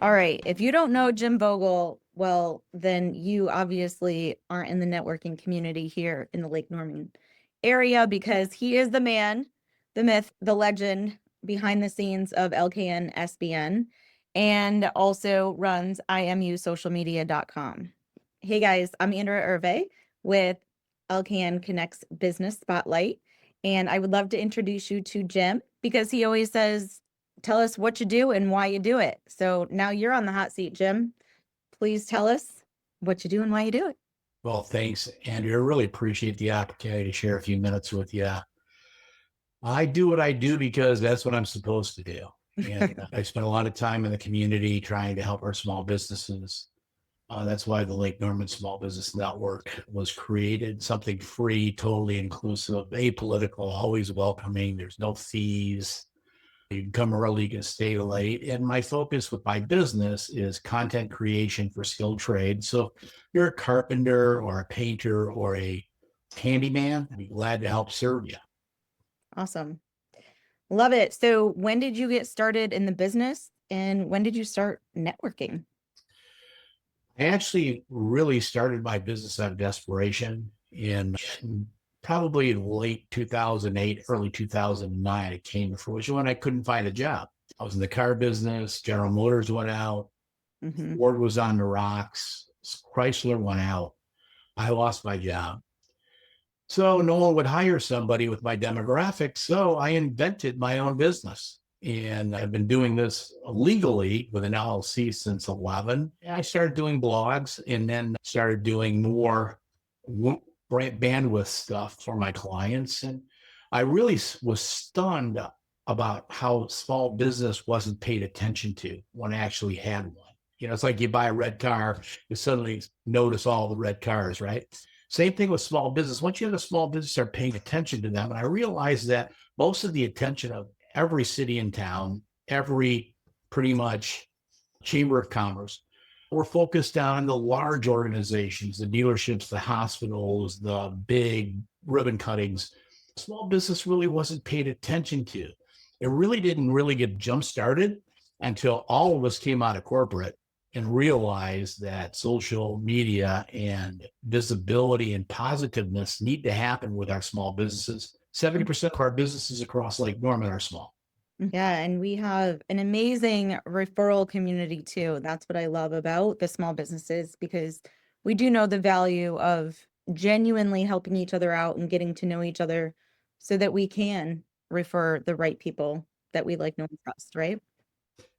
All right. If you don't know Jim Vogel, well, then you obviously aren't in the networking community here in the Lake Norman area, because he is the man, the myth, the legend behind the scenes of LKN SBN, and also runs imusocialmedia.com. Hey guys, I'm Andrea Ervay with LKN Connects Business Spotlight, and I would love to introduce you to Jim, because he always says, tell us what you do and why you do it. So now you're on the hot seat, Jim. Please tell us what you do and why you do it. Well, thanks, Andrew. I really appreciate the opportunity to share a few minutes with you. I do what I do because that's what I'm supposed to do. And I spent a lot of time in the community trying to help our small businesses. That's why the Lake Norman Small Business Network was created, something free, totally inclusive, apolitical, always welcoming. There's no fees. You can come early, you can stay late. And my focus with my business is content creation for skilled trades. So if you're a carpenter or a painter or a handyman, I'd be glad to help serve you. Awesome. Love it. So when did you get started in the business, and when did you start networking? I actually really started my business out of desperation in probably in late 2008, early 2009. It came to fruition when I couldn't find a job. I was in the car business. General Motors went out. Ford was on the rocks. Chrysler went out. I lost my job. So no one would hire somebody with my demographics. So I invented my own business. And I've been doing this legally with an LLC since 11. I started doing blogs and then started doing more bandwidth stuff for my clients. And I really was stunned about how small business wasn't paid attention to when I actually had one. You know, it's like you buy a red car, you suddenly notice all the red cars, right? Same thing with small business. Once you have a small business, start paying attention to them. And I realized that most of the attention of every city and town, every pretty much chamber of commerce, we're focused on the large organizations, the dealerships, the hospitals, the big ribbon cuttings. Small business really wasn't paid attention to. It really didn't really get jump started until all of us came out of corporate and realized that social media and visibility and positiveness need to happen with our small businesses. 70% of our businesses across Lake Norman are small. Yeah, and we have an amazing referral community too. That's what I love about the small businesses, because we do know the value of genuinely helping each other out and getting to know each other so that we can refer the right people that we like, know, and trust, right?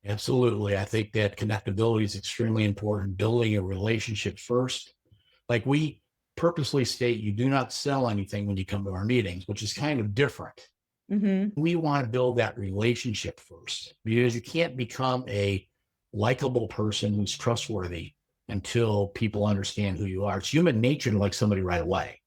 Absolutely. I think that connectability is extremely important, building a relationship first. Like we purposely state, you do not sell anything when you come to our meetings, which is kind of different. We want to build that relationship first, because you can't become a likable person who's trustworthy until people understand who you are. It's human nature to like somebody right away,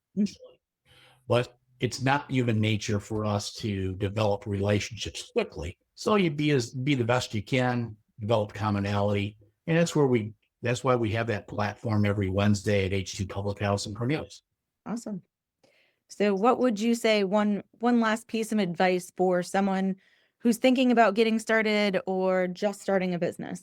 but it's not human nature for us to develop relationships quickly. So you be the best you can, develop commonality, and that's why we have that platform every Wednesday at H2 Public House in Cornelius. Awesome. So what would you say, one last piece of advice for someone who's thinking about getting started or just starting a business?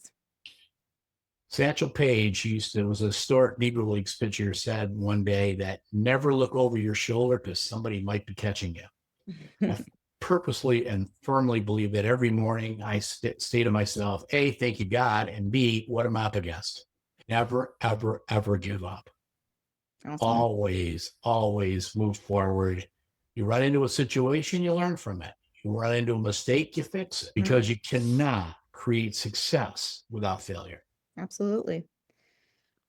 Satchel Paige was a historic Negro Leagues pitcher, said one day that never look over your shoulder because somebody might be catching you. I purposely and firmly believe that every morning I say to myself, A, thank you, God, and B, what am I up against? Never, ever, ever give up. Awesome. Always move forward. You run into a situation, you learn from it. You run into a mistake, you fix it, because you cannot create success without failure. Absolutely.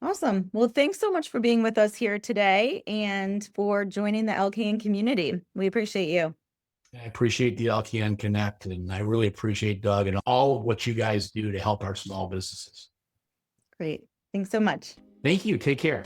Awesome. Well, thanks so much for being with us here today and for joining the LKN community. We appreciate you. I appreciate the LKN Connect, and I really appreciate Doug and all of what you guys do to help our small businesses. Great. Thanks so much. Thank you. Take care.